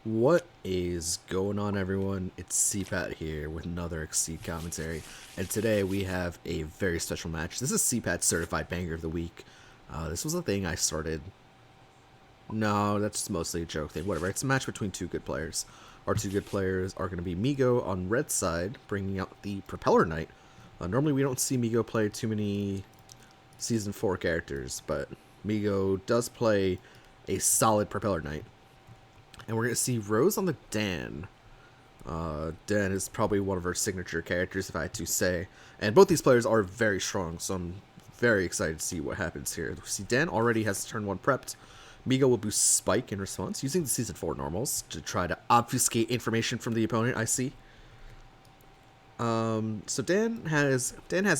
What is going on, everyone? It's cpat here with another Exceed commentary, and today we have a very special match. This is cpat Certified Banger of the Week. This was a thing I started. No, that's mostly a joke thing. Whatever. It's a match between two good players. Our two good players are going to be Migo on red side, bringing out the Propeller Knight. Normally, we don't see Migo play too many Season 4 characters, but Migo does play a solid Propeller Knight. And we're going to see Rose on the Dan. Dan is probably one of her signature characters, if I had to say. And both these players are very strong, so I'm very excited to see what happens here. We see Dan already has turn 1 prepped. Migo will boost Spike in response, using the Season 4 normals to try to obfuscate information from the opponent, I see. So Dan has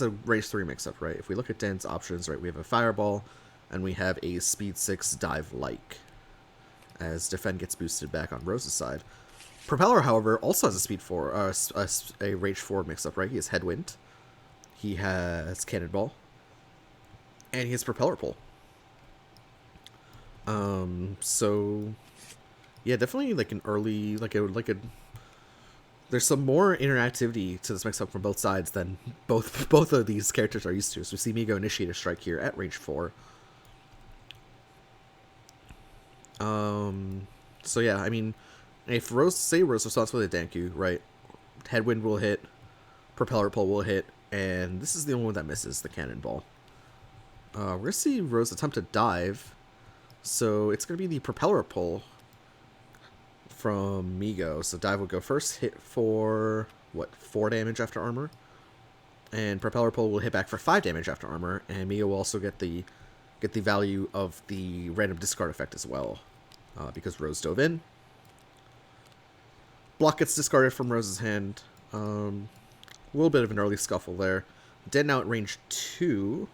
a range 3 mix-up, right? If we look at Dan's options, right, we have a Fireball, and we have a Speed 6 Dive Like, as Defend gets boosted back on Rose's side. Propeller, however, also has a Speed 4, a Rage 4 mix-up, right? He has Headwind, he has Cannonball, and he has Propeller Pull. So yeah, definitely like an early, there's some more interactivity to this mix-up from both sides than both of these characters are used to. So we see Migo initiate a strike here at range 4. So yeah, I mean, if Rose responds with a Danku, right, Headwind will hit, Propeller Pull will hit, and this is the only one that misses, the Cannonball. We're gonna see Rose attempt to dive, so it's gonna be the Propeller Pull from Migo. So dive will go first, hit for what, 4 damage after armor, and Propeller Pull will hit back for 5 damage after armor, and Migo will also get the value of the random discard effect as well, because Rose dove in. Block gets discarded from Rose's hand. A little bit of an early scuffle there. Dan now at range 2.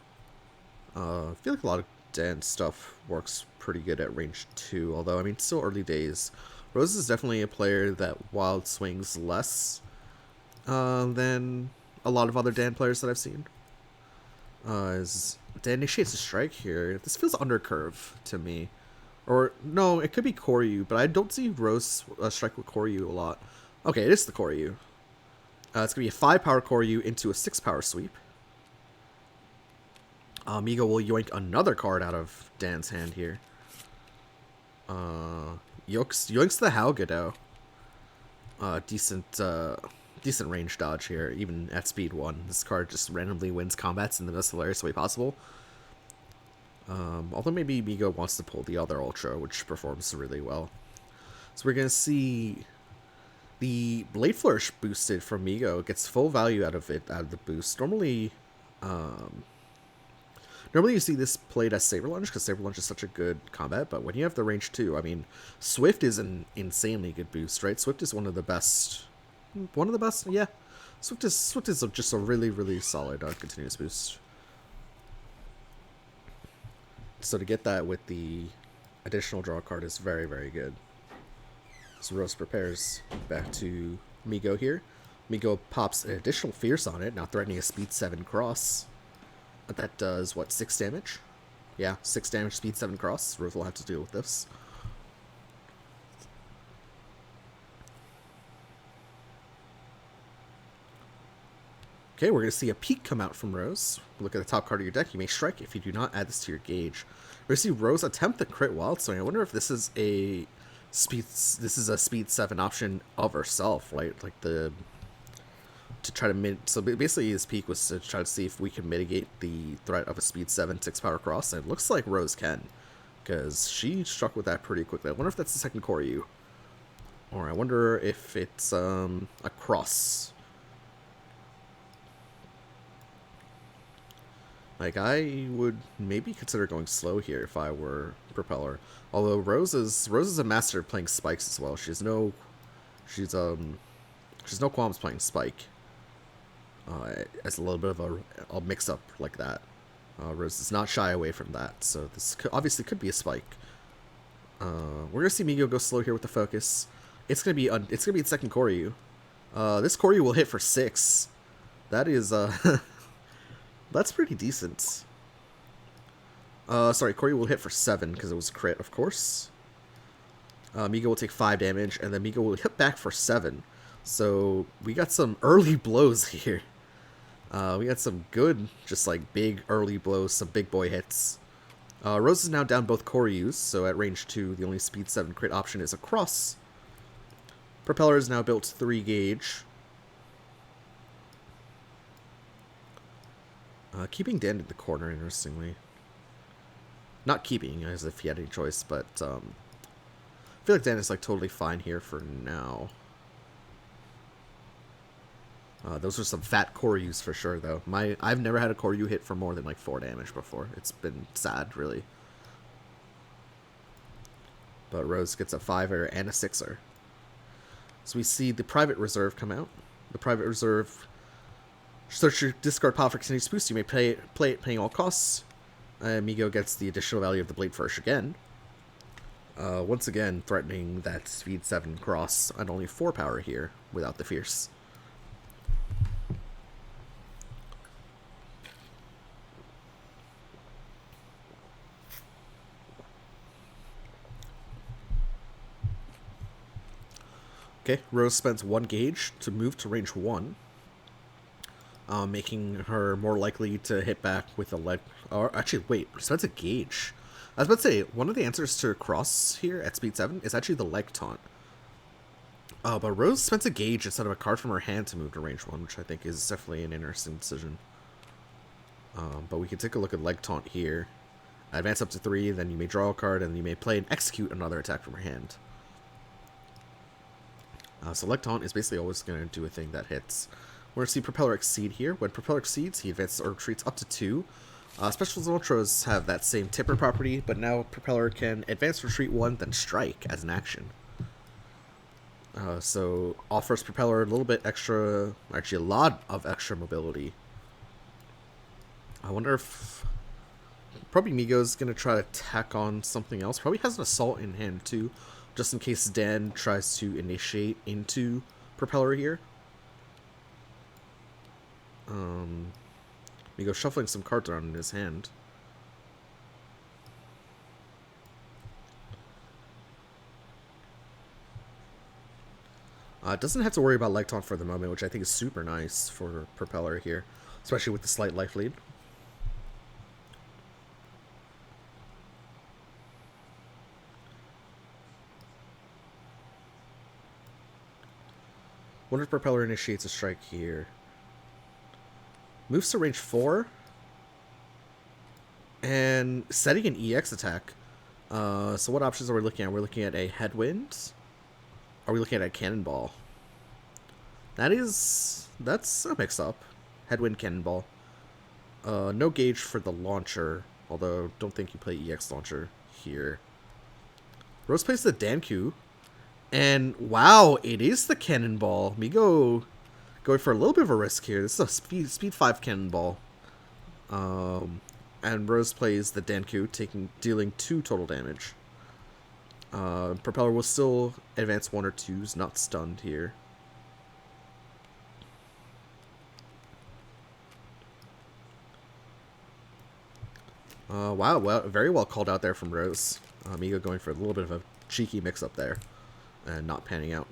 I feel like a lot of Dan stuff works pretty good at range 2, although, I mean, still early days. Rose is definitely a player that wild swings less than a lot of other Dan players that I've seen. As Dan initiates a strike here, this feels undercurve to me. Or, no, it could be Koryu, but I don't see Rose strike with Koryu a lot. Okay, it is the Koryu. It's going to be a 5-power Koryu into a 6-power sweep. Migo will yoink another card out of Dan's hand here. Yoinks the Halgado. Decent range dodge here, even at speed 1. This card just randomly wins combats in the most hilarious way possible. Although maybe Migo wants to pull the other Ultra, which performs really well. So we're going to see the Blade Flourish boosted from Migo. Gets full value out of the boost. Normally you see this played as Saber Lunge, because Saber Lunge is such a good combat, but when you have the range 2, I mean, Swift is an insanely good boost, right? Swift is one of the best, yeah. Swift is just a really, really solid continuous boost. So to get that with the additional draw card is very, very good. So Rose prepares back to Migo here. Migo pops an additional Fierce on it, now threatening a speed 7 cross. That does, what, 6 damage? Yeah, 6 damage, speed 7 cross. Rose will have to deal with this. Okay, we're going to see a peak come out from Rose. Look at the top card of your deck. You may strike if you do not add this to your gauge. We're going to see Rose attempt the crit wild swing. I wonder if this is a speed 7 option of herself, right? Like to try to so basically his peak was to try to see if we can mitigate the threat of a speed 7 6-power cross, and it looks like Rose can, because she struck with that pretty quickly. I wonder if that's the second Koryu, or I wonder if it's a cross. Like, I would maybe consider going slow here if I were Propeller. Although Rose is a master of playing spikes as well. She's no qualms playing Spike. As a little bit of a mix-up like that. Rose does not shy away from that, so this obviously could be a Spike. We're gonna see Migo go slow here with the focus. It's gonna be the second Koryu. This Koryu will hit for 6. That is that's pretty decent. Sorry, Koryu will hit for 7 because it was a crit, of course. Migo will take 5 damage, and then Migo will hit back for 7. So we got some early blows here. We got some good, just like big early blows, some big boy hits. Rose is now down both Koryus, so at range 2, the only speed 7 crit option is a cross. Propeller is now built 3 gauge. Keeping Dan in the corner, interestingly. Not keeping, as if he had any choice, but I feel like Dan is like totally fine here for now. Those are some fat Koryus for sure, though. I've never had a Koryu hit for more than like 4 damage before. It's been sad, really. But Rose gets a 5er and a 6er. So we see the Private Reserve come out. The Private Reserve, search your discard pile for continuous boost. You may play it paying all costs. Migo gets the additional value of the Blade Flourish again. Once again, threatening that speed 7 cross and only 4 power here without the Fierce. Okay, Rose spends 1 gauge to move to range 1, making her more likely to hit back with a leg. Or actually, wait, spends a gauge. I was about to say, one of the answers to cross here at speed 7 is actually the leg taunt. But Rose spends a gauge instead of a card from her hand to move to range 1, which I think is definitely an interesting decision. But we can take a look at leg taunt here. Advance up to 3, then you may draw a card, and you may play and execute another attack from her hand. Select Taunt is basically always going to do a thing that hits. We're going to see Propeller Exceed here. When Propeller exceeds, he advances or retreats up to 2. Specials and Ultras have that same tipper property, but now Propeller can advance, retreat 1, then strike as an action. So offers Propeller a little bit extra, actually a lot of extra mobility. I wonder if probably Migo's going to try to tack on something else. Probably has an Assault in hand too, just in case Dan tries to initiate into Propeller here. Migo shuffling some cards around in his hand. Doesn't have to worry about leg taunt for the moment, which I think is super nice for Propeller here, especially with the slight life lead. Wonder if Propeller initiates a strike here. Moves to range 4. And setting an EX attack. So what options are we looking at? We're looking at a Headwind. Are we looking at a Cannonball? That's a mix-up. Headwind, Cannonball. No gauge for the launcher, although don't think you play EX launcher here. Rose plays the Danku. And wow, it is the Cannonball. Migo going for a little bit of a risk here. This is a speed 5 Cannonball. And Rose plays the Danku, dealing 2 total damage. Propeller will still advance 1 or 2s, not stunned here. Wow, very well called out there from Rose. Migo going for a little bit of a cheeky mix-up there. And not panning out.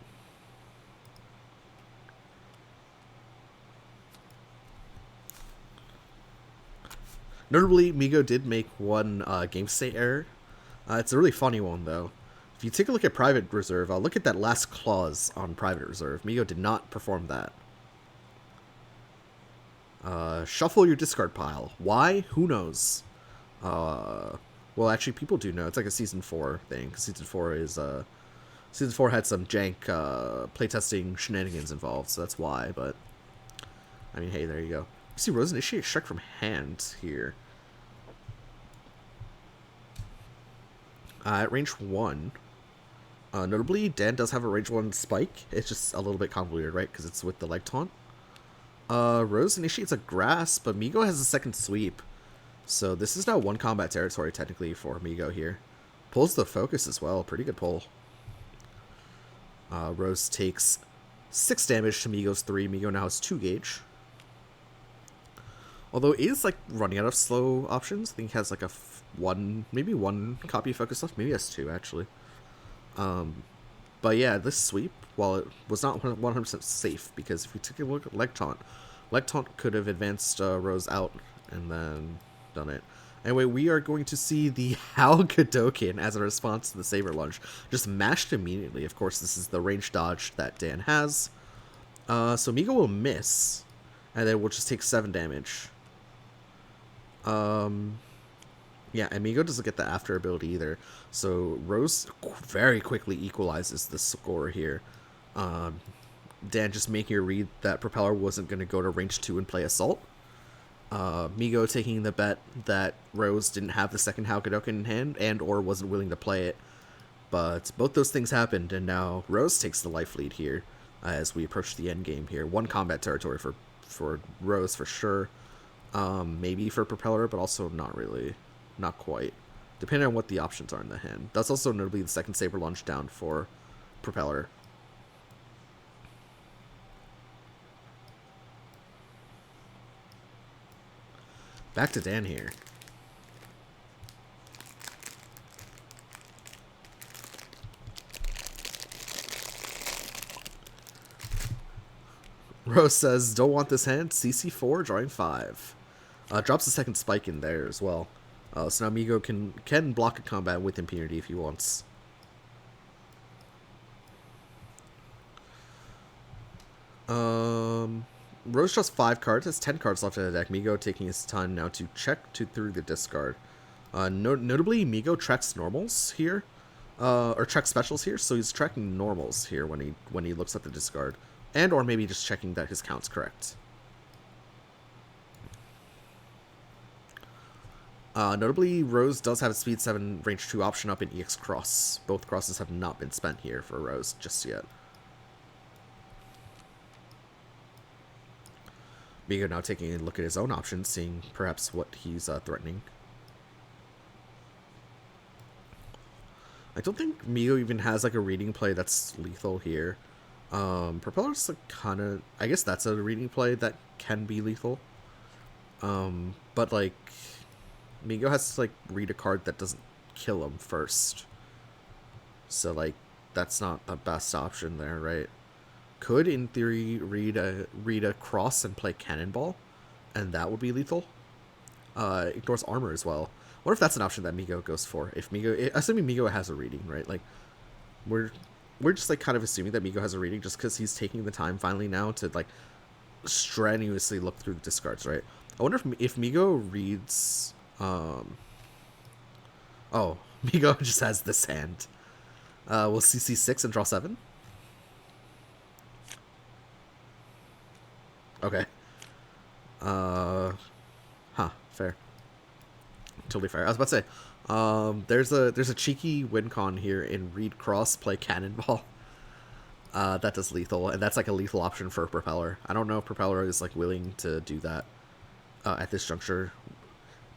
Notably, Migo did make one game state error. It's a really funny one, though. If you take a look at Private Reserve, look at that last clause on Private Reserve. Migo did not perform that. Shuffle your discard pile. Why? Who knows? Well, actually, people do know. It's like a Season 4 thing. Season 4 is... Season 4 had some jank playtesting shenanigans involved, so that's why, but... I mean, hey, there you go. You see Rose initiate strike from hand here. At range 1. Notably, Dan does have a range 1 spike. It's just a little bit convoluted, right? Because it's with the leg taunt. Rose initiates a grasp, but Migo has a second sweep. So this is now 1 combat territory, technically, for Migo here. Pulls the focus as well. Pretty good pull. Rose takes 6 damage to Migo's 3. Migo now has 2 gauge. Although it is like running out of slow options. I think he has like maybe one copy focus left. Maybe he has 2 actually. But yeah, this sweep, while it was not 100% safe, because if we take a look at Leg Taunt could have advanced Rose out and then done it. Anyway, we are going to see the Hal Kadoken as a response to the Saber Lunge. Just mashed immediately. Of course, this is the range dodge that Dan has. So Migo will miss, and then we'll just take 7 damage. Yeah, and Migo doesn't get the after ability either. So Rose very quickly equalizes the score here. Dan just making a read that Propeller wasn't going to go to range 2 and play Assault. Migo taking the bet that Rose didn't have the second Haugadoken in hand and or wasn't willing to play it. But both those things happened, and now Rose takes the life lead here as we approach the end game here. 1 combat territory for Rose for sure. Maybe for Propeller, but also not really. Not quite. Depending on what the options are in the hand. That's also notably the second Saber Lunge down for Propeller. Back to Dan here. Rose says, don't want this hand. CC4, drawing 5. Drops the second spike in there as well. So now Migo can block a combat with impunity if he wants. Rose draws 5 cards, has 10 cards left in the deck. Migo taking his time now to check through the discard. Notably, Migo tracks normals here, or tracks specials here, so he's tracking normals here when he looks at the discard, and or maybe just checking that his count's correct. Notably, Rose does have a Speed 7 Range 2 option up in EX Cross. Both crosses have not been spent here for Rose just yet. Migo now taking a look at his own options, seeing perhaps what he's threatening. I don't think Migo even has like a reading play that's lethal here. Propeller's like kind of... I guess that's a reading play that can be lethal. But like... Migo has to like read a card that doesn't kill him first. So like, that's not the best option there, right? Could, in theory, read a cross and play Cannonball, and that would be lethal. Ignores armor as well. What if that's an option that Migo goes for? If Migo, assuming Migo has a reading, right? Like, we're just like kind of assuming that Migo has a reading just because he's taking the time finally now to like strenuously look through the discards, right? I wonder if Migo reads. Oh, Migo just has this hand. We'll CC 6 and draw 7. Okay. Fair. Totally fair. I was about to say, there's a cheeky win con here in read cross, play Cannonball. That does lethal, and that's like a lethal option for Propeller. I don't know if Propeller is like willing to do that at this juncture.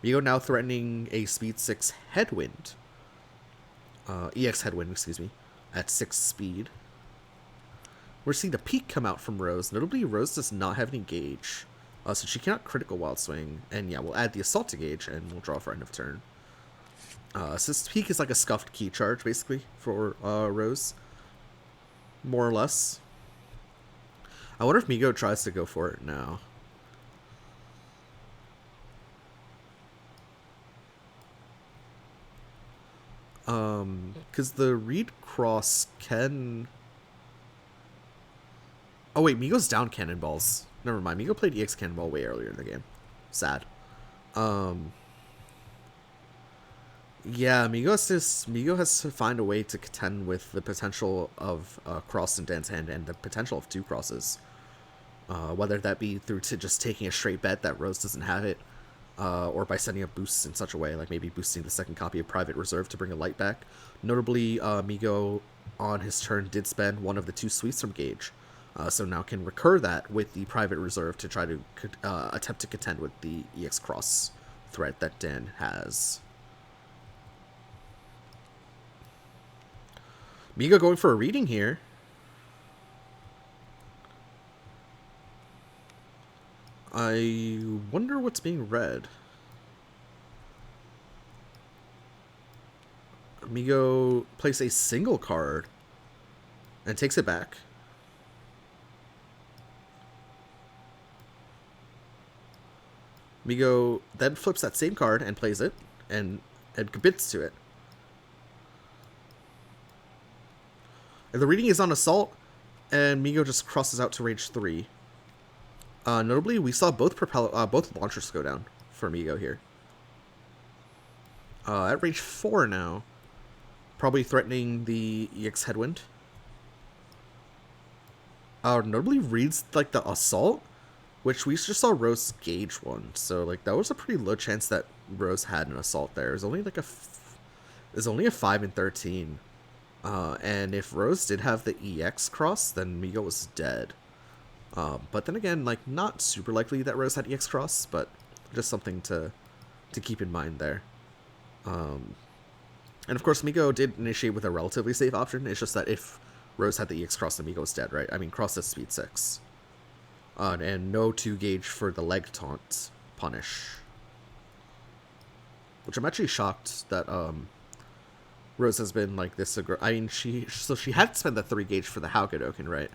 Migo now threatening a Speed 6 Headwind. EX Headwind, excuse me, at 6 speed. We're seeing the peak come out from Rose. Notably, Rose does not have any gauge, so she cannot critical Wild Swing. And yeah, we'll add the Assault to gauge, and we'll draw for end of turn. So this peak is like a scuffed key charge, basically, for Rose. More or less. I wonder if Migo tries to go for it now. Because the read cross can... Oh wait, Migo's down Cannonballs. Never mind, Migo played EX Cannonball way earlier in the game. Sad. Yeah, Migo has to find a way to contend with the potential of cross in Dan's hand and the potential of 2 crosses. Whether that be through to just taking a straight bet that Rose doesn't have it, or by setting up boosts in such a way, like maybe boosting the second copy of Private Reserve to bring a light back. Notably, Migo on his turn did spend one of the 2 sweets from Gauge, so now can recur that with the Private Reserve to try to attempt to contend with the EX Cross threat that Dan has. Migo going for a reading here. I wonder what's being read. Migo plays a single card and takes it back. Migo then flips that same card and plays it and commits to it. And the reading is on Assault, and Migo just crosses out to range 3. Notably, we saw both launchers go down for Migo here. At range 4 now, probably threatening the EX Headwind. Notably reads like the Assault, which we just saw Rose gauge one, so like that was a pretty low chance that Rose had an Assault there. It was only like only a 5 and 13. And if Rose did have the EX cross, then Migo was dead. But then again, like, not super likely that Rose had EX cross, but just something to keep in mind there. And of course, Migo did initiate with a relatively safe option. It's just that if Rose had the EX cross, then Migo was dead, right? I mean, cross is speed 6. And no 2 gauge for the leg taunt punish. Which I'm actually shocked that, Rose has been like this. I mean, she had to spend the 3 gauge for the Haugadoken, right?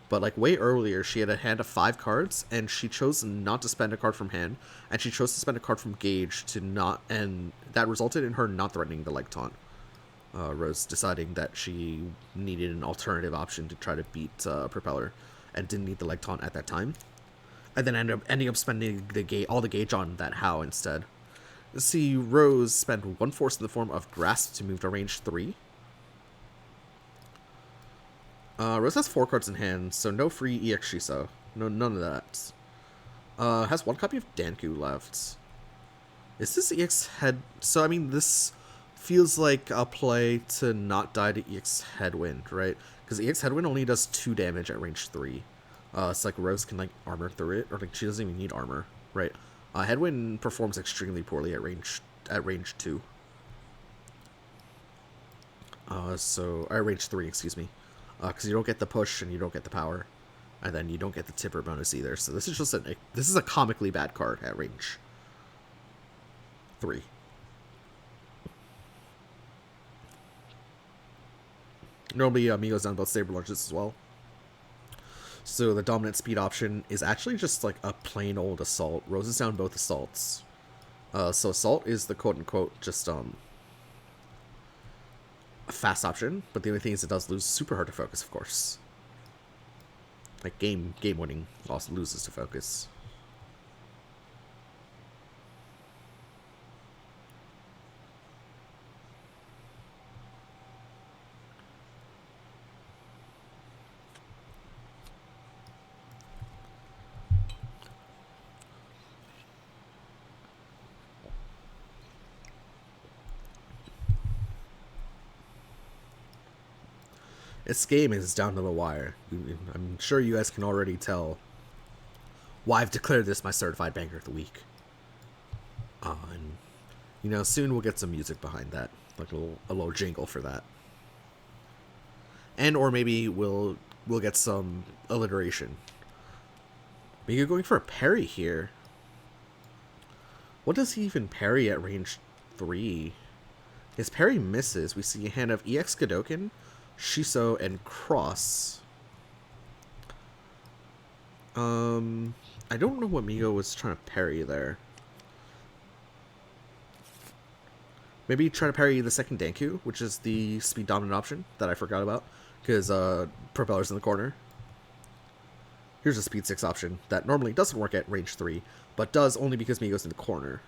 But like way earlier, she had a hand of 5 cards, and she chose not to spend a card from hand, and she chose to spend a card from gauge to not, and that resulted in her not threatening the leg taunt. Rose deciding that she needed an alternative option to try to beat Propeller, and didn't need the leg taunt at that time, and then ending up spending all the gauge on that How instead. Let's see Rose spend 1 force in the form of Grasp to move to range 3. Rose has 4 cards in hand, so no free EX Shiso. No, none of that. Has 1 copy of Danku left. Is this EX Head... So, I mean, this feels like a play to not die to EX Headwind, right? Because EX Headwind only does 2 damage at range 3. It's like Rose can, like, armor through it, or, like, she doesn't even need armor, right? Headwind performs extremely poorly at range 2. So at range 3, excuse me, because you don't get the push and you don't get the power, and then you don't get the tipper bonus either. So this is just a comically bad card at range 3. Normally, Migo's down both Saber Launches as well. So the dominant speed option is actually just like a plain old Assault. Rose is down both Assaults. So Assault is the quote-unquote just a fast option, but the only thing is it does lose super hard to focus, of course. Like game winning also loses to focus. This game is down to the wire. I'm sure you guys can already tell why I've declared this my certified banger of the week. And you know, soon we'll get some music behind that, like a little jingle for that, and or maybe we'll get some alliteration. Maybe going for a parry here. What does he even parry at range 3? His parry misses. We see a hand of EX Gadoken, Shiso, and Cross. I don't know what Migo was trying to parry there. Maybe try to parry the second Danku, which is the speed dominant option that I forgot about, because Propeller's in the corner. Here's a speed 6 option that normally doesn't work at range 3, but does only because Migo's in the corner.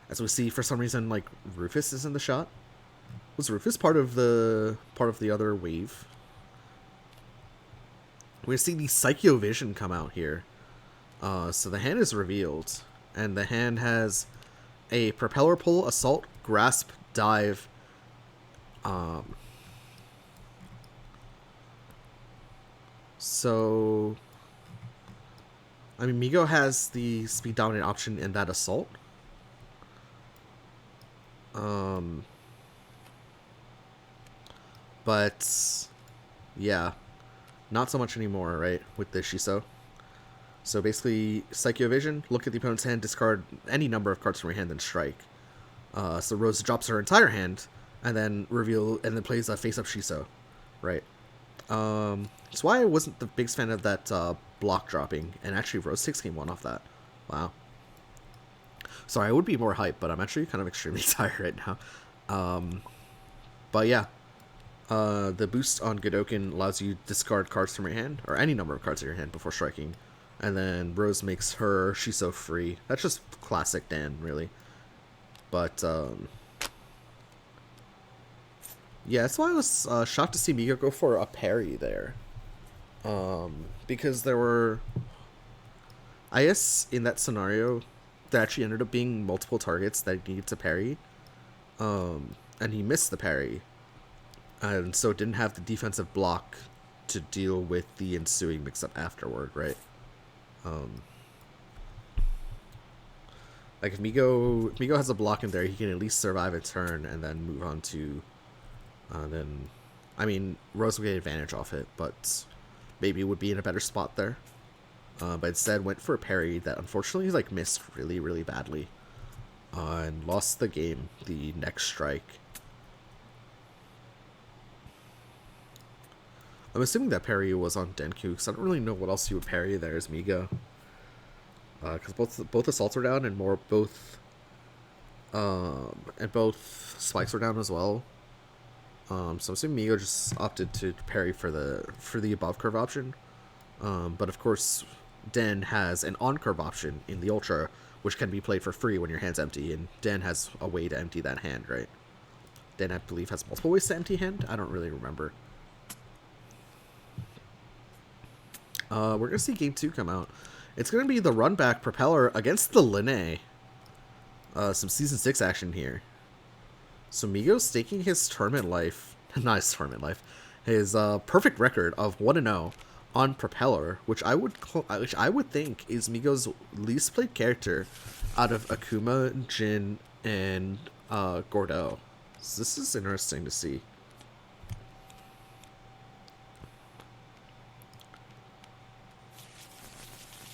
As we see, for some reason, like, Rufus is in the shot. Was Rufus part of the other wave? We see the Psycho Vision come out here. So the hand is revealed, and the hand has a Propeller Pull, Assault, Grasp, Dive. So, I mean, Migo has the speed dominant option in that Assault. But yeah, not so much anymore, right, with the Shiso. So basically, Psycho Vision, look at the opponent's hand, discard any number of cards from your hand, then strike. So Rose drops her entire hand, and then plays a face up Shiso, right? That's why I wasn't the biggest fan of that block dropping, and actually Rose 6 game 1 off that. Wow. Sorry, I would be more hyped, but I'm actually kind of extremely tired right now. But yeah, the boost on Godoken allows you to discard cards from your hand, or any number of cards in your hand before striking. And then Rose makes her Shiso free. That's just classic Dan, really. But, yeah, that's why I was shocked to see Migo go for a parry there. Because there were... I guess in that scenario, there actually ended up being multiple targets that he needed to parry. And he missed the parry. And so didn't have the defensive block to deal with the ensuing mix-up afterward, right? Like if Migo has a block in there, he can at least survive a turn and then move on to... I mean, Rose would get advantage off it, but maybe would be in a better spot there. But instead went for a parry that unfortunately like missed really, really badly. And lost the game the next strike. I'm assuming that parry was on Denku, because I don't really know what else you would parry there as Migo. Because both assaults were down and both spikes were down as well. So I'm assuming Migo just opted to parry for the above curve option. But of course, Den has an on curve option in the Ultra, which can be played for free when your hand's empty, and Den has a way to empty that hand, right? Den, I believe, has multiple ways to empty hand. I don't really remember. We're gonna see Game 2 come out. It's gonna be the run back Propeller against the Linne. Some Season 6 action here. So Migo's staking his tournament life, not his tournament life, his perfect record of 1-0 on Propeller, which I would think is Migo's least played character out of Akuma, Jin, and Gordeau. So this is interesting to see.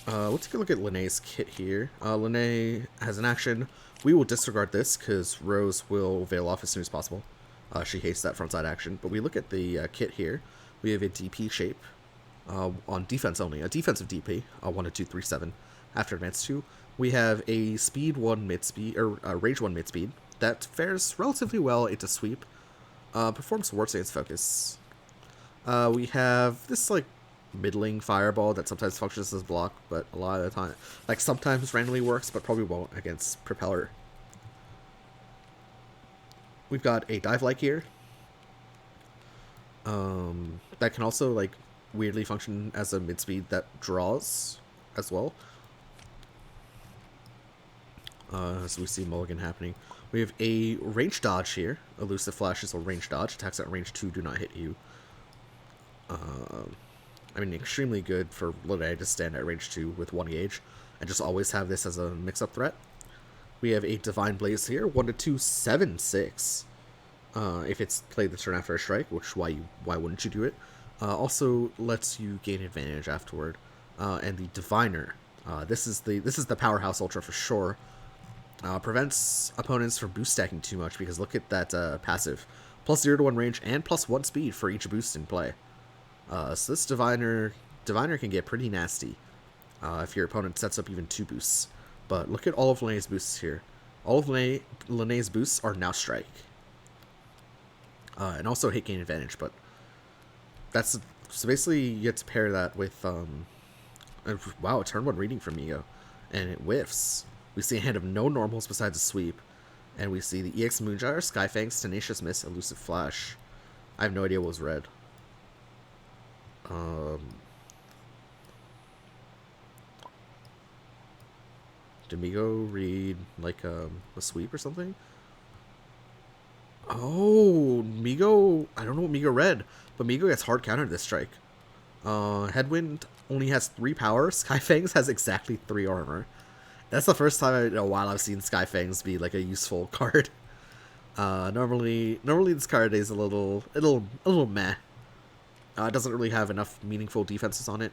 Let's take a look at Linne's kit here. Linne has an action. We will disregard this because Rose will veil off as soon as possible. She hates that frontside action. But we look at the kit here. We have a DP shape on defense only. A defensive DP, 1, 2, 3, 7. After advance 2, we have a speed 1 mid speed, or range 1 mid speed that fares relatively well into sweep. Performs War Stance Focus. We have this like middling fireball that sometimes functions as block, but a lot of the time, like sometimes randomly works, but probably won't against Propeller. We've got a dive like here. That can also like weirdly function as a mid speed that draws as well. As we see Mulligan happening. We have a range dodge here. Elusive Flash is a range dodge. Attacks at range 2 do not hit you. I mean, extremely good for Linne to stand at range 2 with 1 gauge, and just always have this as a mix-up threat. We have a Divine Blaze here, 1, 2, 7, 6. If it's played the turn after a strike, which why wouldn't you do it? Also lets you gain advantage afterward. And the Diviner, this is the powerhouse ultra for sure. Prevents opponents from boost stacking too much because look at that passive, plus 0 to 1 range and plus 1 speed for each boost in play. So this Diviner can get pretty nasty if your opponent sets up even 2 boosts. But look at all of Linne's boosts here. All of Linne's boosts are now strike. And also hit gain advantage, but that's... So basically you get to pair that with... wow, a turn 1 reading from Migo. And it whiffs. We see a hand of no normals besides a sweep. And we see the EX Moongyre, Skyfangs, Tenacious Miss, Elusive Flash. I have no idea what was red. Did Migo read like a sweep or something? Oh, Migo, I don't know what Migo read, but Migo gets hard countered this strike. Headwind only has 3 power. Skyfangs has exactly 3 armor. That's the first time in a while I've seen Skyfangs be like a useful card. Normally this card is a little meh. It doesn't really have enough meaningful defenses on it,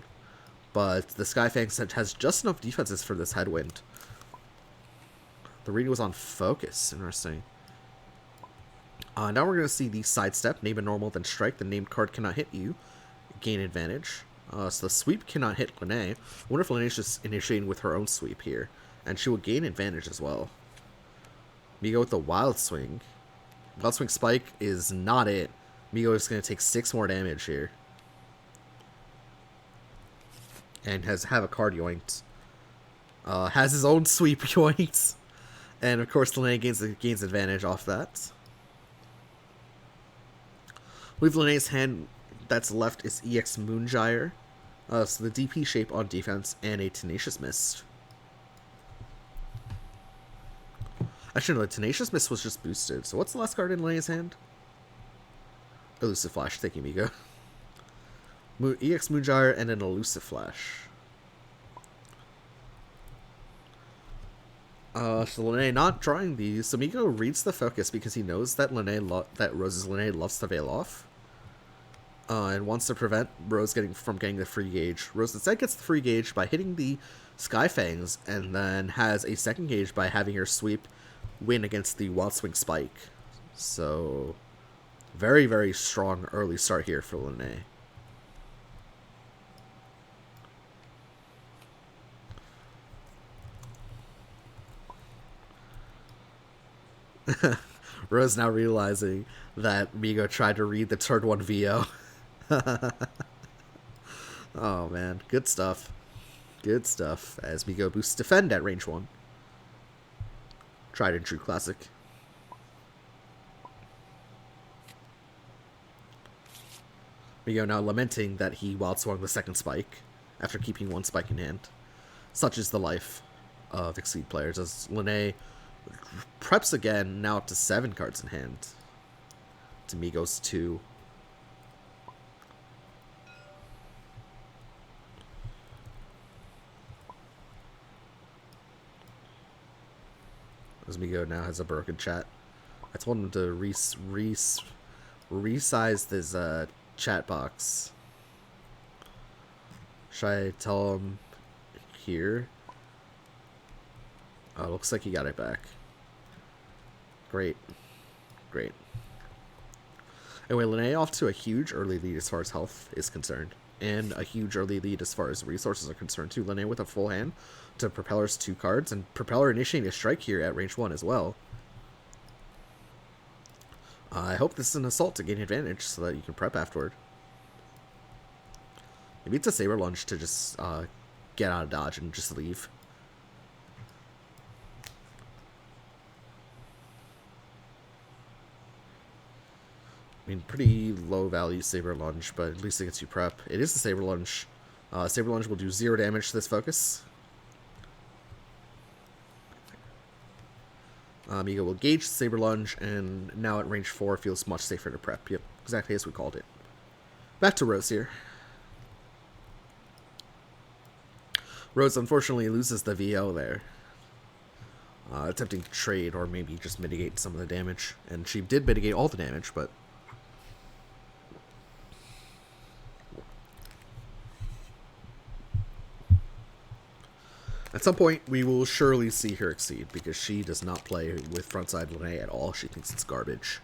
but the Skyfangs has just enough defenses for this Headwind. The reading was on Focus. Interesting. Now we're going to see the sidestep. Name a normal, then strike. The named card cannot hit you. Gain advantage. So the sweep cannot hit Lene. I wonder if Lene's just initiating with her own sweep here. And she will gain advantage as well. Migo with the wild swing. Wild swing spike is not it. Migo is going to take 6 more damage here. And have a card yoinked. Has his own sweep yoinked. And of course Lene gains advantage off that. We have Lene's hand that's left is EX Moongyre. So the DP shape on defense and a Tenacious Mist. Actually, no, the Tenacious Mist was just boosted. So what's the last card in Lene's hand? Elusive Flash. Thank you, Migo. EX Moongyre and an Elusive Flash. So Lene not drawing these. So Migo reads the focus because he knows that Rose's Lene loves to veil off. And wants to prevent Rose from getting the free gauge. Rose instead gets the free gauge by hitting the Sky Fangs, and then has a second gauge by having her sweep win against the Wild Swing Spike. So, very, very strong early start here for Lene. Rose now realizing that Migo tried to read the turn 1 VO. Oh man, good stuff. Good stuff. As Migo boosts defend at range 1. Tried and true classic. Migo now lamenting that he wild swung the second spike after keeping 1 spike in hand. Such is the life of Exceed players, as Lene preps again, now up to 7 cards in hand. To Migo's 2. As Migo now has a broken chat. I told him to resize his chat box. Should I tell him here? Oh, looks like he got it back. Great. Great. Anyway, Lene off to a huge early lead as far as health is concerned. And a huge early lead as far as resources are concerned too. Lene with a full hand to Propeller's 2 cards, and Propeller initiating a strike here at range 1 as well. I hope this is an assault to gain advantage so that you can prep afterward. Maybe it's a Saber Lunge to just get out of dodge and just leave. I mean, pretty low value Saber Lunge, but at least it gets you prep. It is the Saber Lunge. Saber Lunge will do 0 damage to this focus. Migo will gauge Saber Lunge, and now at range 4 feels much safer to prep. Yep, exactly as we called it. Back to Rose here. Rose unfortunately loses the VO there. Attempting to trade or maybe just mitigate some of the damage. And she did mitigate all the damage, but... At some point, we will surely see her exceed, because she does not play with frontside Lene at all. She thinks it's garbage.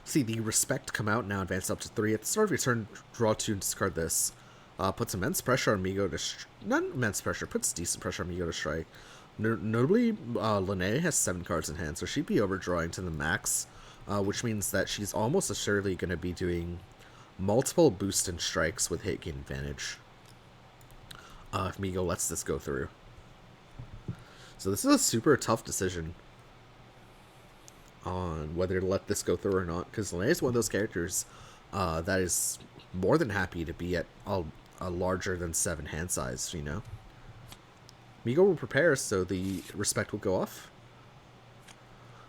See the Respect come out, now advance up to 3. At the start of your turn, draw 2 and discard this. Puts immense pressure on Migo to... Not immense pressure, puts decent pressure on Migo to strike. Notably, Lene has 7 cards in hand, so she'd be overdrawing to the max, which means that she's almost assuredly going to be doing multiple boost and strikes with hit gain advantage. If Migo lets this go through. So this is a super tough decision on whether to let this go through or not, because Lene is one of those characters that is more than happy to be at a larger than 7 hand size, you know. Migo will prepare, so the Respect will go off.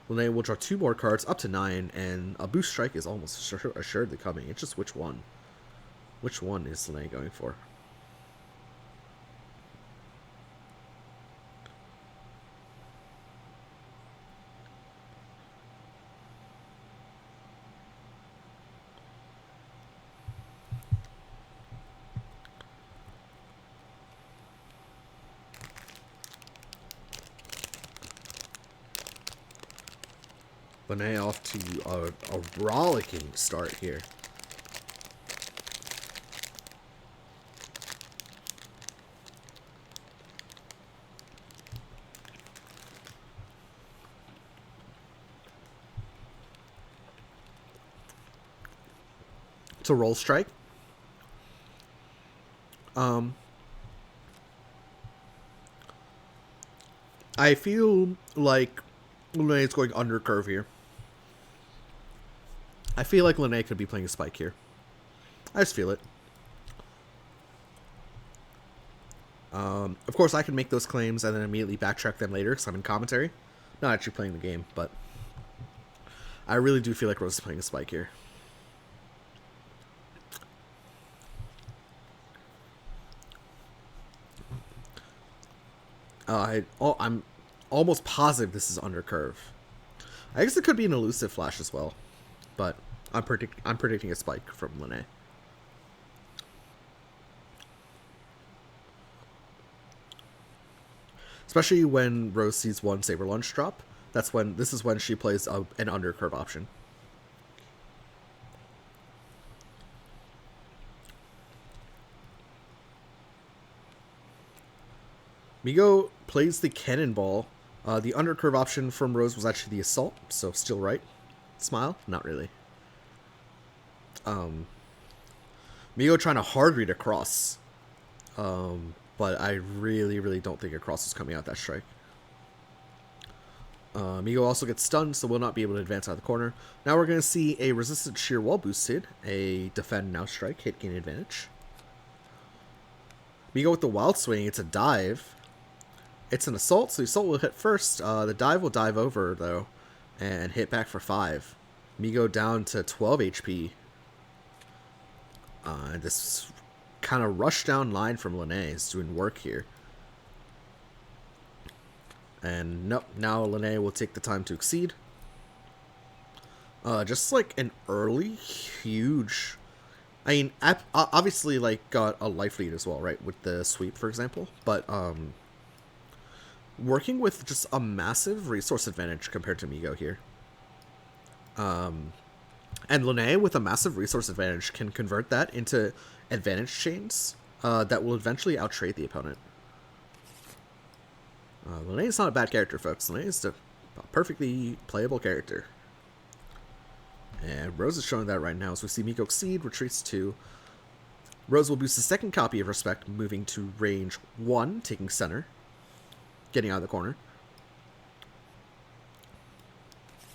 Lene will draw 2 more cards, up to 9, and a boost strike is almost assuredly coming. It's just which one. Which one is Lene going for? Lene off to a rollicking start here. It's a roll strike. I feel like Lene's going under curve here. I feel like Lene could be playing a spike here. I just feel it. Of course, I can make those claims and then immediately backtrack them later because I'm in commentary. Not actually playing the game, but I really do feel like Rose is playing a spike here. I'm almost positive this is under curve. I guess it could be an elusive flash as well, but I'm predicting a spike from Lene. Especially when Rose sees one Saber Lunge drop. This is when she plays an undercurve option. Migo plays the Cannonball. The undercurve option from Rose was actually the Assault, so still right. Smile? Not really. Migo trying to hard read across. But I really don't think a cross is coming out that strike. Migo also gets stunned, so will not be able to advance out of the corner. Now we're going to see a resistant sheer wall boosted, a defend now strike, hit gain advantage. Migo with the wild swing, it's a dive. It's an assault, so the assault will hit first. The dive will dive over, though, and hit back for 5. Migo down to 12 HP. This kind of rush down line from Lene is doing work here. And nope, now Lene will take the time to exceed. Just like an early, huge... I mean, obviously, like, got a life lead as well, right? With the sweep, for example. But, working with just a massive resource advantage compared to Migo here. And Lene, with a massive resource advantage, can convert that into advantage chains that will eventually outtrade the opponent. Lene is not a bad character, folks. Lene is a perfectly playable character. And Rose is showing that right now as we see Migo exceed, retreats 2. Rose will boost the second copy of Respect, moving to range 1, taking center. Getting out of the corner.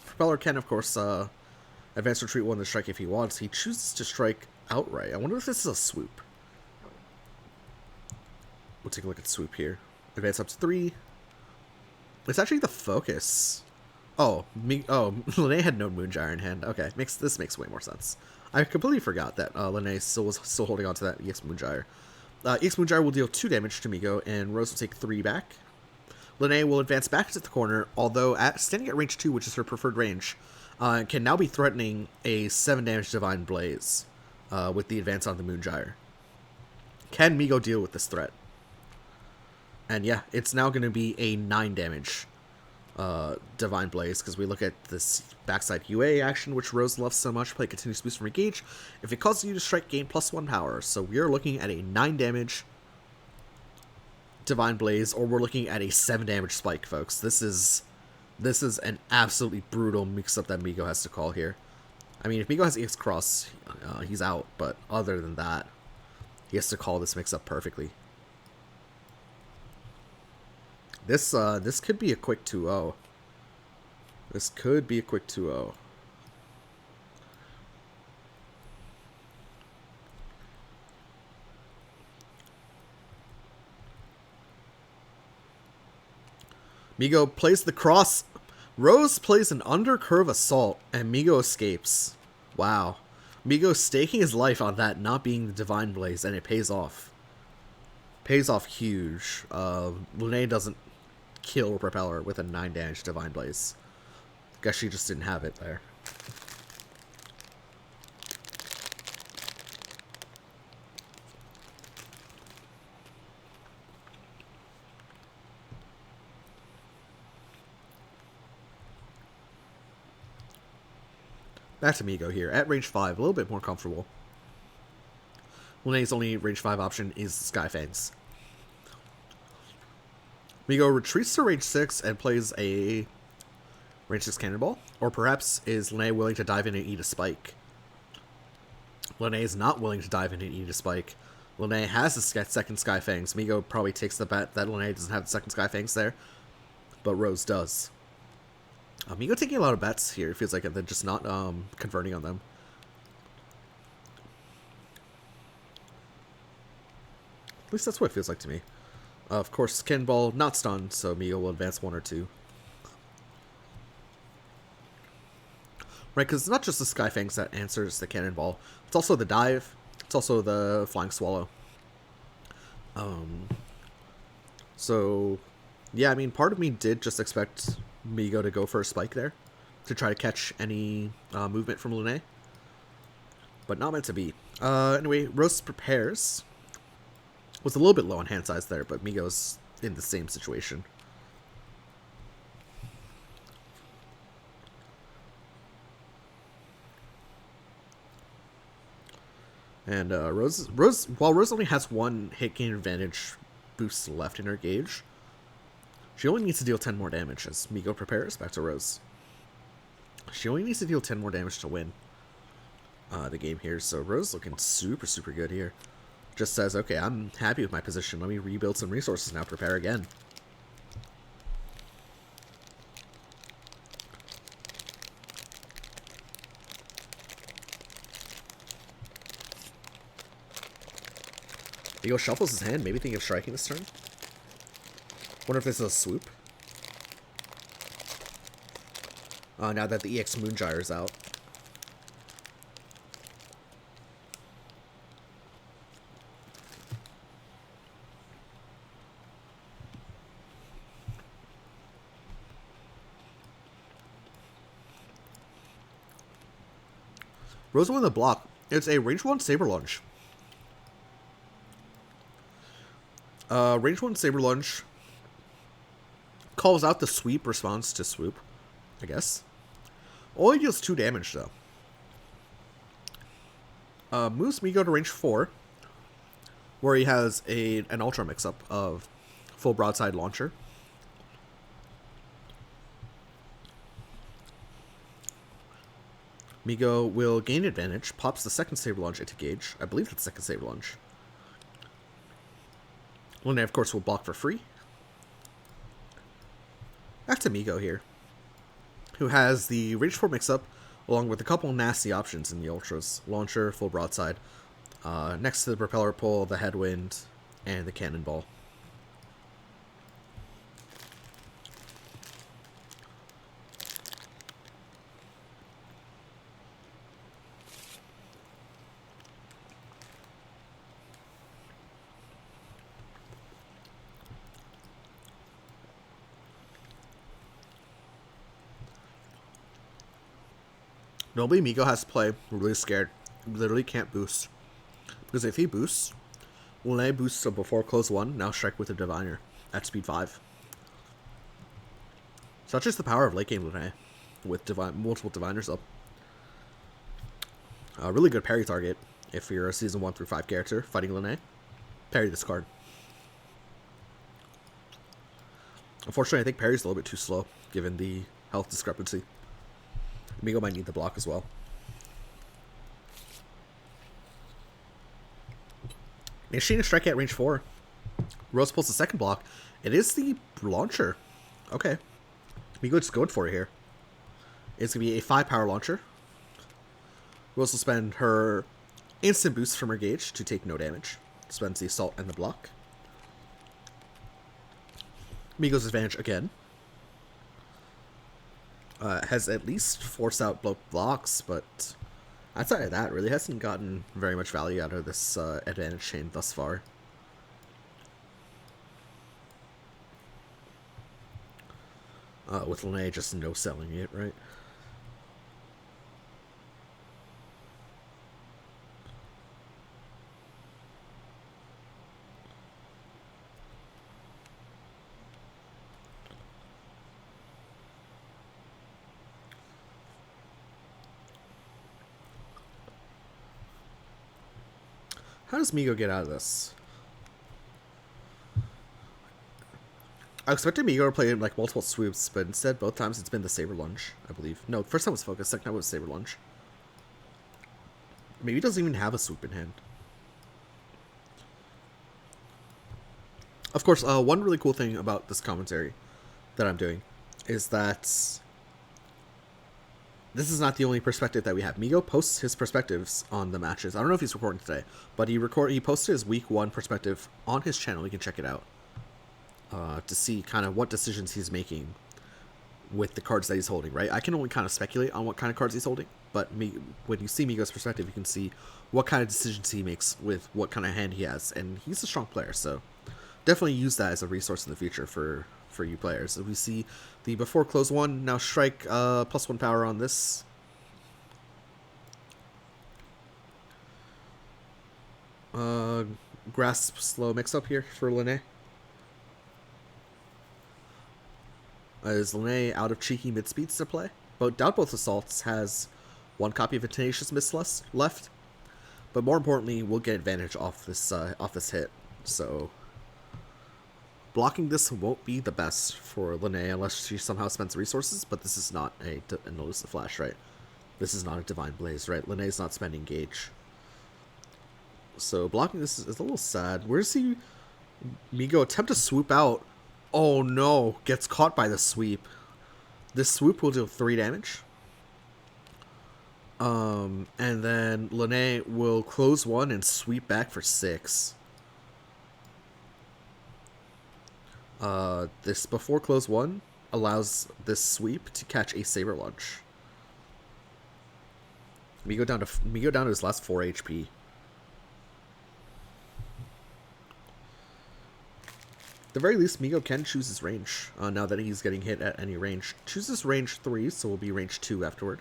Propeller can, of course, advance retreat 1 to strike if he wants. He chooses to strike outright. I wonder if this is a swoop. We'll take a look at swoop here. Advance up to 3. It's actually the focus. Lene had no Moongyre in hand. Okay, this makes way more sense. I completely forgot that Lene was still holding on to that EX Moongyre. EX Moongyre will deal 2 damage to Migo, and Rose will take 3 back. Lene will advance back to the corner, although standing at range 2, which is her preferred range, can now be threatening a 7 damage Divine Blaze with the advance on the Moongyre. Can Migo deal with this threat? And yeah, it's now going to be a 9 damage Divine Blaze, because we look at this backside UA action, which Rose loves so much. Play continuous boost from engage. If it causes you to strike, gain +1 power. So we are looking at a 9 damage Divine Blaze, or we're looking at a 7 damage spike, folks. This is an absolutely brutal mix-up that Migo has to call here. I mean, if Migo has EX Cross, he's out, but other than that, he has to call this mix-up perfectly. This could be a quick 2-0. This could be a quick 2-0. Migo plays the cross. Rose plays an undercurve assault, and Migo escapes. Wow. Migo staking his life on that not being the Divine Blaze, and it pays off. Pays off huge. Lene doesn't kill Propeller with a 9 damage Divine Blaze. Guess she just didn't have it there. Back to Migo here. At range 5, a little bit more comfortable. Lene's only range 5 option is Sky Fangs. Migo retreats to range 6 and plays a range 6 Cannonball. Or perhaps is Lene willing to dive in and eat a Spike? Lene is not willing to dive in and eat a Spike. Lene has the second Sky Fangs. Migo probably takes the bet that Lene doesn't have the second Sky Fangs there. But Rose does. Migo taking a lot of bets here. It feels like they're just not converting on them. At least that's what it feels like to me. Of course, Cannonball not stunned, so Migo will advance 1 or 2. Right, because it's not just the Sky Fangs that answers the Cannonball. It's also the dive. It's also the Flying Swallow. So, yeah, I mean, part of me did just expect Migo to go for a Spike there to try to catch any movement from Lene. But not meant to be. Anyway, Rose prepares. Was a little bit low on hand size there, but Migo's in the same situation. And while Rose only has 1 hit gain advantage boost left in her gauge, she only needs to deal 10 more damage as Migo prepares. Back to Rose. She only needs to deal 10 more damage to win the game here, so Rose looking super, super good here. Just says, okay, I'm happy with my position. Let me rebuild some resources now. Prepare again. Migo shuffles his hand, maybe thinking of striking this turn. Wonder if this is a swoop. Now that the EX Moongyre is out. Rose won the block. It's a range 1 Saber Lunge. Range 1 Saber Lunge calls out the sweep response to swoop, I guess. Only deals 2 damage, though. Moves Migo to range 4, where he has an Ultra mix-up of full broadside launcher. Migo will gain advantage, pops the second Saber Lunge into gauge. I believe it's the second Saber Lunge. Lene, of course, will block for free. Back to Migo here, who has the range 4 mix-up, along with a couple nasty options in the Ultras. Launcher, full broadside. Next to the Propeller Pull, the Headwind, and the Cannonball. Normally, Migo has to play really scared. Literally can't boost. Because if he boosts, Lene boosts before close 1, now strike with a Diviner at speed 5. Such is the power of late game Lene, with multiple Diviners up. A really good parry target if you're a Season 1 through 5 character fighting Lene. Parry this card. Unfortunately, I think parry's a little bit too slow, given the health discrepancy. Migo might need the block as well. Machine to strike at range 4. Rose pulls the second block. It is the launcher. Okay. Migo just going for it here. It's going to be a 5 power launcher. Rose will spend her instant boost from her gauge to take no damage. Spends the assault and the block. Migo's advantage again. Has at least forced out both blocks, but outside of that, really hasn't gotten very much value out of this advantage chain thus far. With Lene just no-selling it, right? How does Migo get out of this? I expected Migo to play like multiple sweeps, but instead both times it's been the Saber Lunge, I believe. No, first time was Focus, second time was Saber Lunge. Maybe he doesn't even have a swoop in hand. Of course, one really cool thing about this commentary that I'm doing is that this is not the only perspective that we have. Migo posts his perspectives on the matches. I don't know if he's recording today, but he posted his week 1 perspective on his channel. You can check it out to see kind of what decisions he's making with the cards that he's holding, right? I can only kind of speculate on what kind of cards he's holding, but when you see Migo's perspective, you can see what kind of decisions he makes with what kind of hand he has, and he's a strong player, so definitely use that as a resource in the future for you players. We see the before close 1, now strike +1 power on this. Grasp slow mix up here for Linné. Is Linné out of cheeky mid speeds to play? But Doubt Both Assaults has 1 copy of a Tenacious Miss left, but more importantly, we'll get advantage off this hit. So blocking this won't be the best for Linné unless she somehow spends resources, but this is not an elusive flash, right? This is not a Divine Blaze, right? Linné's not spending gauge. So blocking this is a little sad. Where does he... Migo attempt to swoop out. Oh no, gets caught by the sweep. This swoop will deal 3 damage. And then Linné will close 1 and sweep back for 6. This before close 1 allows this sweep to catch a Saber Lunge. Migo down to his last 4 HP. At the very least, Migo can choose his range, now that he's getting hit at any range. Chooses range 3, so will be range 2 afterward.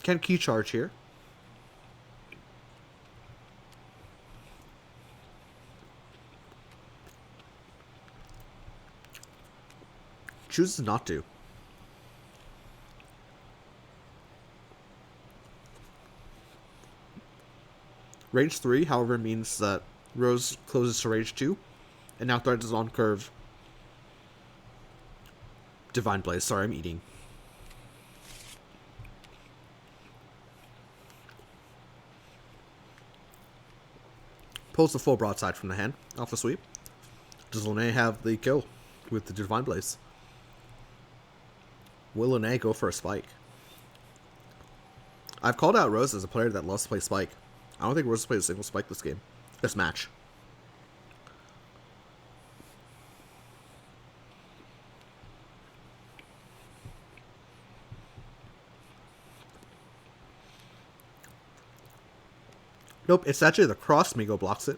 Can key charge here. Chooses not to. Range 3, however, means that Rose closes to range 2, and now threatens on curve. Divine Blaze. Sorry, I'm eating. Pulls the full broadside from the hand, off the sweep. Does Linné have the kill with the Divine Blaze? Will Linné go for a spike? I've called out Rose as a player that loves to play spike. I don't think Rose has played a single spike this match. Nope, it's actually the cross. Migo blocks it.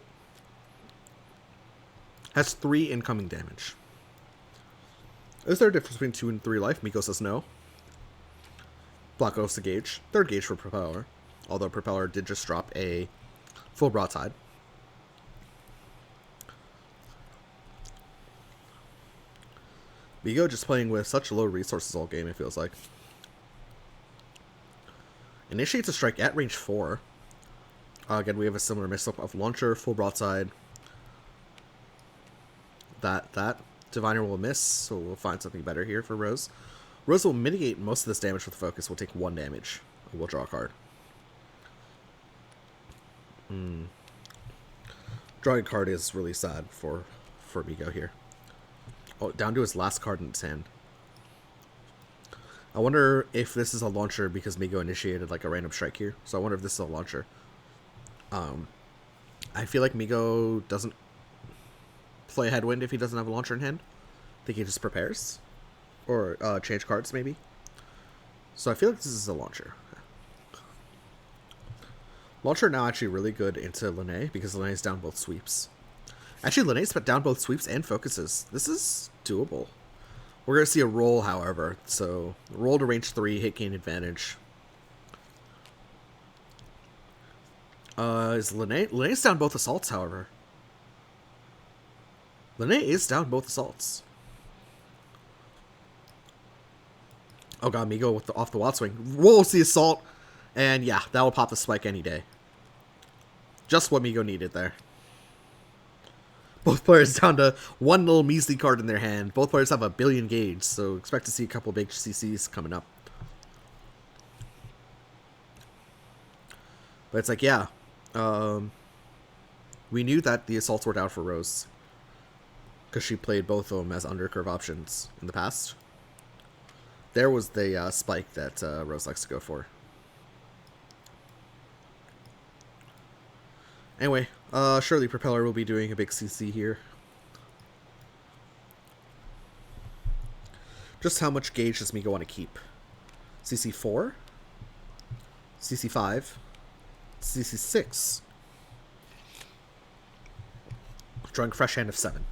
Has 3 incoming damage. Is there a difference between 2 and 3 life? Migo says no. Block goes to gauge. 3rd gauge for Propeller. Although Propeller did just drop a full broadside. Migo just playing with such low resources all game, it feels like. Initiates a strike at range 4. Again, we have a similar mix-up of launcher, full broadside. That. Diviner will miss, so we'll find something better here for Rose. Rose will mitigate most of this damage with focus. We'll take 1 damage. We'll draw a card. Drawing a card is really sad for Migo here. Oh, down to his last card in his hand. I wonder if this is a launcher because Migo initiated like a random strike here. So I wonder if this is a launcher. I feel like Migo doesn't play Headwind if he doesn't have a launcher in hand. I think he just prepares. Or change cards, maybe. So I feel like this is a launcher. Launcher now actually really good into Linné because Linné's down both sweeps. Actually, Linné's down both sweeps and focuses. This is doable. We're going to see a roll, however. So roll to range 3, hit gain advantage. Is Linné? Linné's down both assaults, however. Linné is down both assaults. Oh god, Migo with off the Wild Swing. Rolls the Assault. And yeah, that will pop the spike any day. Just what Migo needed there. Both players down to one little measly card in their hand. Both players have a billion gauge, so expect to see a couple big CCs coming up. But it's like, yeah. We knew that the Assaults were down for Rose. Because she played both of them as undercurve options in the past. There was the spike that Rose likes to go for. Anyway, surely Propeller will be doing a big CC here. Just how much gauge does Migo want to keep? CC 4? CC 5? CC 6? Drawing a fresh hand of 7.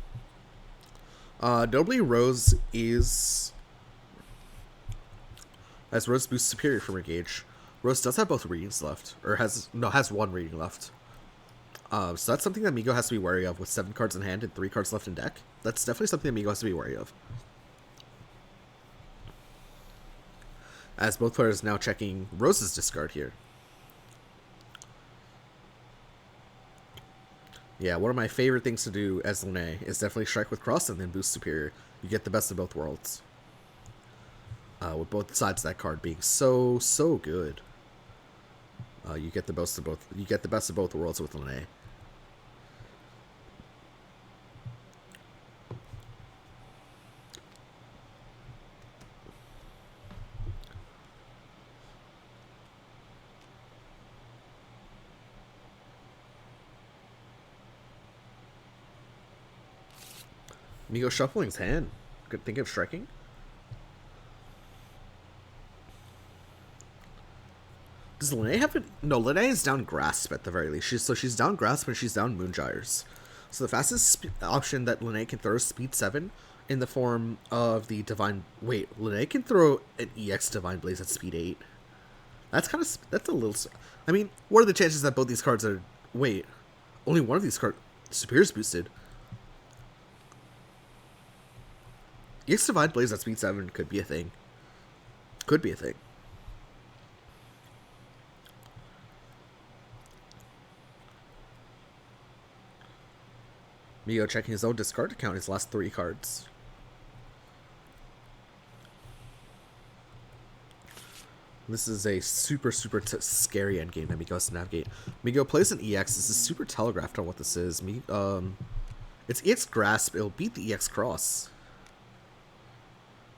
Notably, Rose is... As Rose boosts superior from her gauge. Rose does have both readings left. Or has one reading left. So that's something that Migo has to be wary of with 7 cards in hand and 3 cards left in deck. That's definitely something that Migo has to be wary of. As both players now checking Rose's discard here. Yeah, one of my favorite things to do as Lene is definitely strike with cross and then boost superior. You get the best of both worlds. With both sides of that card being so good. You get the best of both. You get the best of both worlds with Lene. Migo shuffling his hand. Good think of striking. Does Lene have it? No, Lene is down Grasp at the very least. She's down Grasp and she's down Moongyres. So the fastest option that Lene can throw is Speed 7 in the form of the Divine... Wait, Lene can throw an EX Divine Blaze at Speed 8. That's kind of... That's a little... I mean, what are the chances that both these cards are... Wait, only one of these cards... Superior's boosted. EX Divine Blaze at Speed 7 could be a thing. Could be a thing. Migo checking his own discard to count his last 3 cards. This is a super scary endgame that Migo has to navigate. Migo plays an EX. This is super telegraphed on what this is. It's EX Grasp. It'll beat the EX Cross.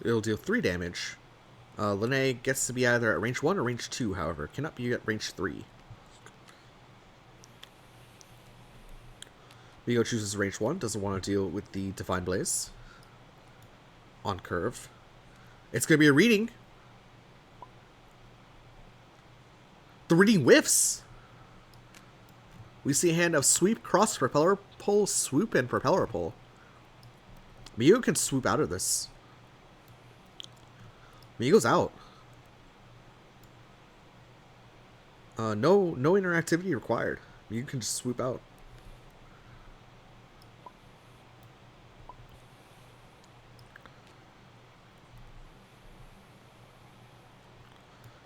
It'll deal 3 damage. Lene gets to be either at range 1 or range 2, however. Cannot be at range 3. Migo chooses range 1, doesn't want to deal with the Divine Blaze. On curve. It's going to be a reading. The reading whiffs! We see a hand of Sweep, Cross, Propeller Pull, Swoop, and Propeller Pull. Migo can swoop out of this. Migo's out. No interactivity required. You can just swoop out.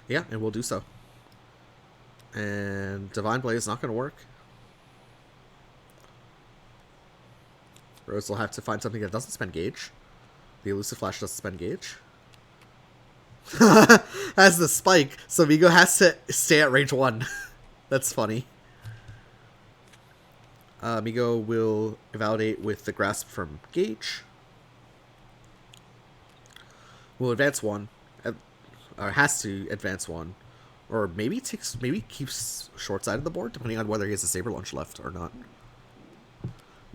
Yeah, and we'll do so. And Divine Blade is not going to work. Rose will have to find something that doesn't spend gauge. The Elusive Flash doesn't spend gauge. Has the spike, so Migo has to stay at range 1. That's funny. Migo will validate with the Grasp from gauge. Will advance 1. Or has to advance 1. Or maybe keeps short side of the board, depending on whether he has a Saber Launch left or not.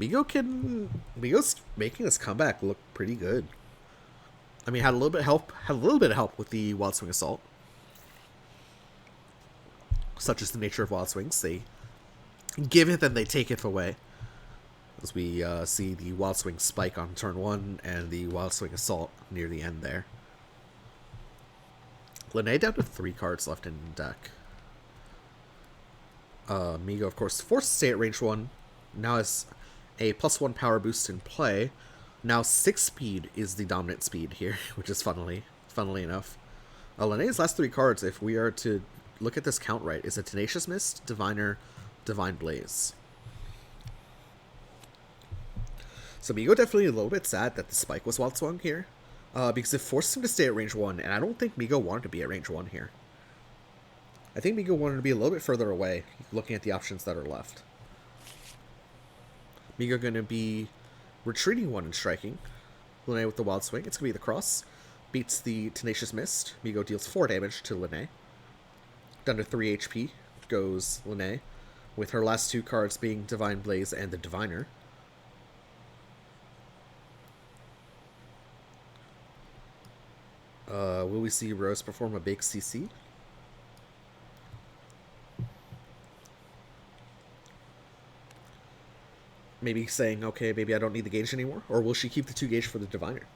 Migo's making this comeback look pretty good. I mean, had a little bit of help with the Wild Swing Assault. Such is the nature of Wild Swings. They give it, then they take it away. As we see the Wild Swing Spike on turn 1 and the Wild Swing Assault near the end there. Lene down to 3 cards left in deck. Migo, of course, forced to stay at range 1. Now has a +1 power boost in play. Now 6 speed is the dominant speed here, which is funnily enough. Lene's last three cards, if we are to look at this count right, is a Tenacious Mist, Diviner, Divine Blaze. So Migo definitely a little bit sad that the spike was wild swung here, because it forced him to stay at range 1, and I don't think Migo wanted to be at range 1 here. I think Migo wanted to be a little bit further away, looking at the options that are left. Migo going to be retreating 1 and striking. Lene with the wild swing. It's going to be the cross. Beats the Tenacious Mist. Migo deals 4 damage to Lene. Down to 3 HP goes Lene, with her last 2 cards being Divine Blaze and the Diviner. Will we see Rose perform a big CC? Maybe saying, okay, maybe I don't need the gauge anymore? Or will she keep the 2 gauge for the Diviner?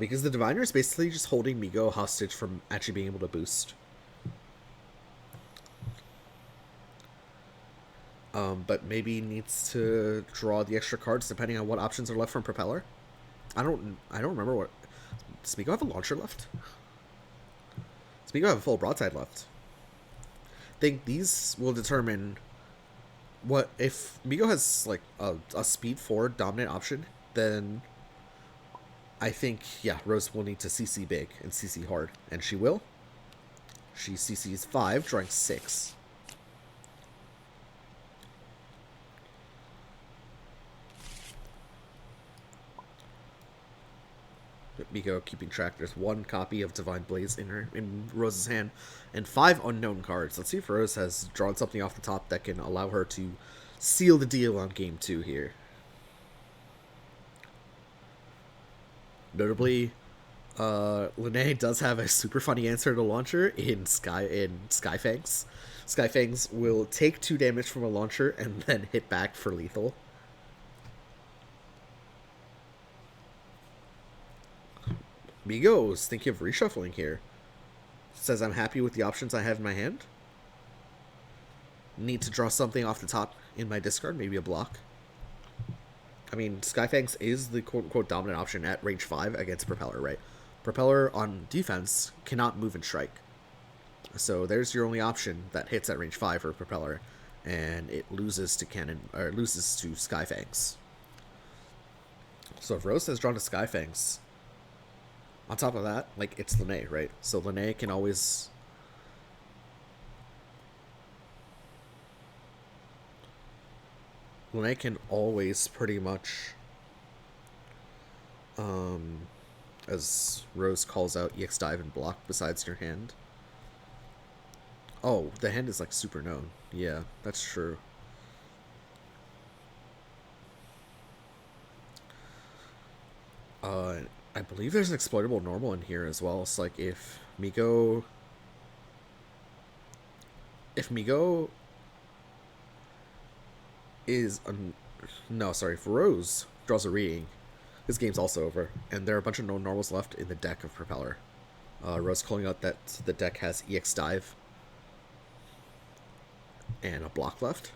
Because the Diviner is basically just holding Migo hostage from actually being able to boost. But maybe needs to draw the extra cards depending on what options are left from Propeller. I don't remember what... Does Migo have a launcher left? Does Migo have a full broadside left? I think these will determine what... If Migo has, like, a speed 4 dominant option, then I think, yeah, Rose will need to CC big and CC hard. And she will. She CCs 5, drawing 6. Migo keeping track. There's 1 copy of Divine Blaze in Rose's hand, and 5 unknown cards. Let's see if Rose has drawn something off the top that can allow her to seal the deal on game 2 here. Notably, Lene does have a super funny answer to launcher in Skyfangs. Skyfangs will take 2 damage from a launcher and then hit back for lethal. Migo's thinking of reshuffling here. Says I'm happy with the options I have in my hand. Need to draw something off the top in my discard, maybe a block. I mean, Skyfangs is the quote-unquote dominant option at range 5 against Propeller, right? Propeller on defense cannot move and strike. So there's your only option that hits at range 5 for Propeller, and it loses to loses to Skyfangs. So if Rose has drawn to Skyfangs, on top of that, like, it's Lene, right? So Lene can always... Lene can always pretty much... as Rose calls out, EX Dive and block besides your hand. Oh, the hand is, like, super known. Yeah, that's true. I believe there's an exploitable normal in here as well. It's like if Migo is no, sorry, if Rose draws a reading, this game's also over, and there are a bunch of no normals left in the deck of Propeller. Rose calling out that the deck has EX Dive and a block left.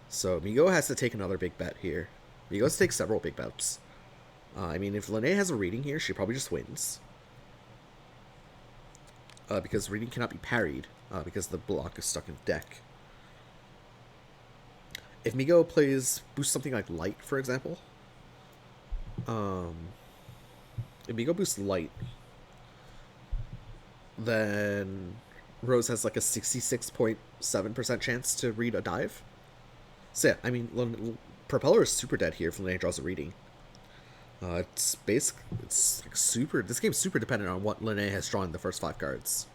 So Migo has to take another big bet here. Migo has to take several big bets. I mean, if Lene has a reading here, she probably just wins. Because reading cannot be parried, because the block is stuck in the deck. If Migo plays boost something like Light, for example, if Migo boosts Light, then Rose has like a 66.7% chance to read a dive. So yeah, I mean, Propeller is super dead here if Lene draws a reading. It's like super. This game's super dependent on what Lene has drawn in the first 5 cards.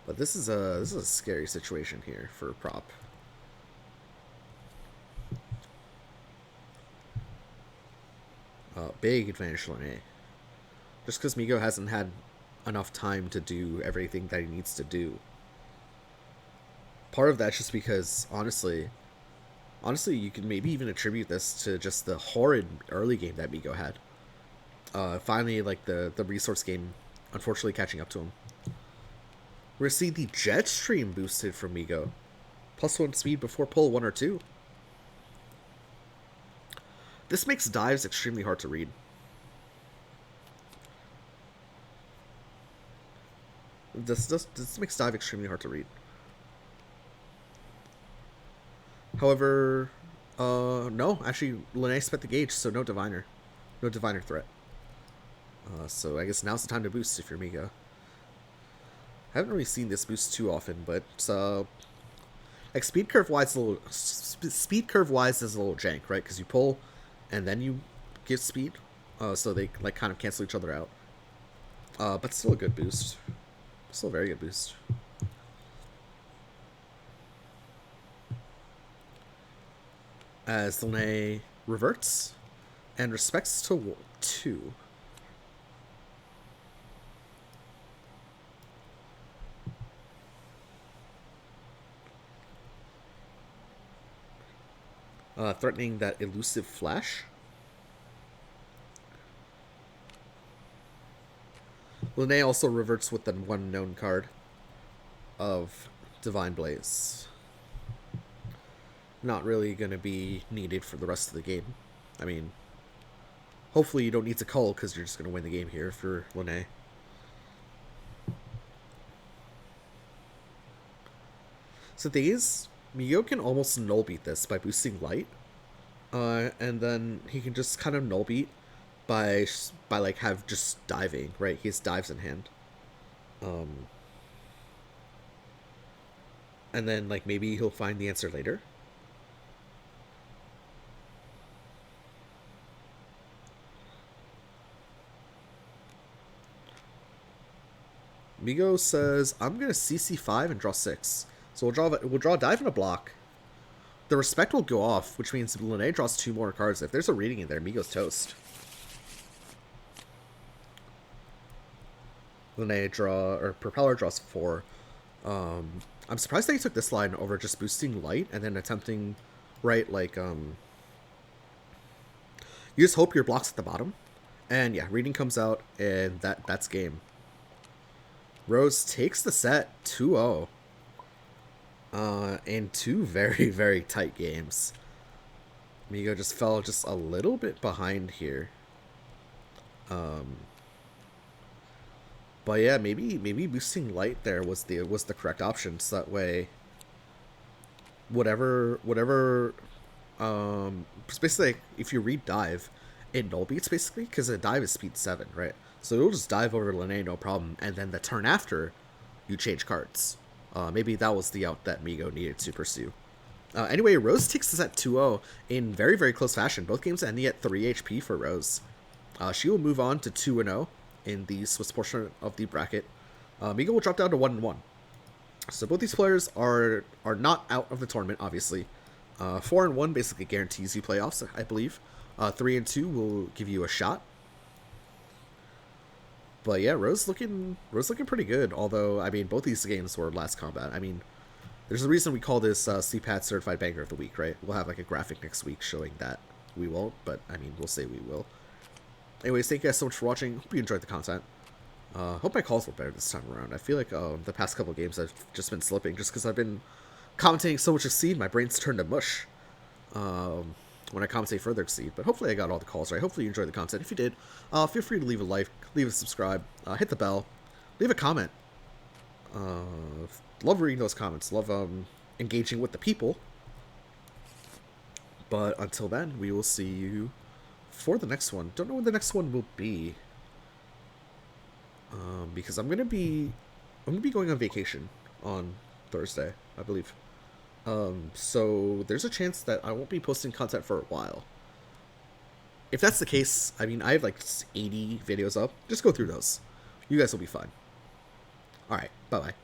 But this is a scary situation here for Prop. Big advantage Lene. Just because Migo hasn't had enough time to do everything that he needs to do. Part of that's just because, honestly, you can maybe even attribute this to just the horrid early game that Migo had. Finally, like, the resource game, unfortunately, catching up to him. We're gonna see the jet stream boosted from Migo. +1 speed before pull 1 or 2. This makes dives extremely hard to read. This makes dive extremely hard to read. However, no, actually, Lene spent the gauge, so no diviner. No diviner threat. So I guess now's the time to boost if you're Migo. I haven't really seen this boost too often, but like speed curve wise, is a little jank, right? Because you pull, and then you get speed, so they like kind of cancel each other out. But still a good boost. Still a very good boost. As Lene reverts and respects to 2. Threatening that elusive flash. Lene also reverts with the one known card of Divine Blaze. Not really going to be needed for the rest of the game. I mean, hopefully you don't need to cull because you're just going to win the game here for Lene. So the thing is, Migo can almost null beat this by boosting light. And then he can just kind of null beat by like have just diving, right? He has dives in hand. And then like maybe he'll find the answer later. Migo says, I'm gonna CC5 and draw 6. So we'll draw a dive and a block. The respect will go off, which means Lene draws 2 more cards. If there's a reading in there, Migo's toast. Lene Propeller draws 4. I'm surprised that he took this line over just boosting light and then attempting, right, like, you just hope your block's at the bottom. And yeah, reading comes out, and that's game. Rose takes the set 2-0. In 2 very, very tight games. Migo just fell just a little bit behind here. But yeah, maybe boosting light there was the correct option. So that way, whatever, basically if you read dive, it null beats basically because a dive is speed 7, right? So it'll just dive over Lene no problem, and then the turn after, you change cards. Maybe that was the out that Migo needed to pursue. Anyway, Rose takes this at 2-0 in very, very close fashion. Both games ending at 3 HP for Rose. She will move on to 2-0 in the Swiss portion of the bracket. Migo will drop down to 1-1. So both these players are not out of the tournament, obviously. 4-1 basically guarantees you playoffs, I believe. 3-2 will give you a shot. But yeah, Rose looking pretty good. Although, I mean, both these games were last combat. I mean, there's a reason we call this cpat Certified Banger of the Week, right? We'll have like a graphic next week showing that. We won't, but I mean, we'll say we will. Anyways, thank you guys so much for watching. Hope you enjoyed the content. Hope my calls were better this time around. I feel like the past couple games I've just been slipping just because I've been commentating so much Exceed. My brain's turned to mush when I commentate further Exceed. But hopefully I got all the calls right. Hopefully you enjoyed the content. If you did, feel free to leave a like, leave a subscribe, hit the bell, leave a comment. Love reading those comments. Love engaging with the people. But until then, we will see you for the next one. Don't know when the next one will be. Because I'm gonna be going on vacation on Thursday, I believe. So there's a chance that I won't be posting content for a while. If that's the case, I mean, I have like 80 videos up. Just go through those. You guys will be fine. Alright, bye-bye.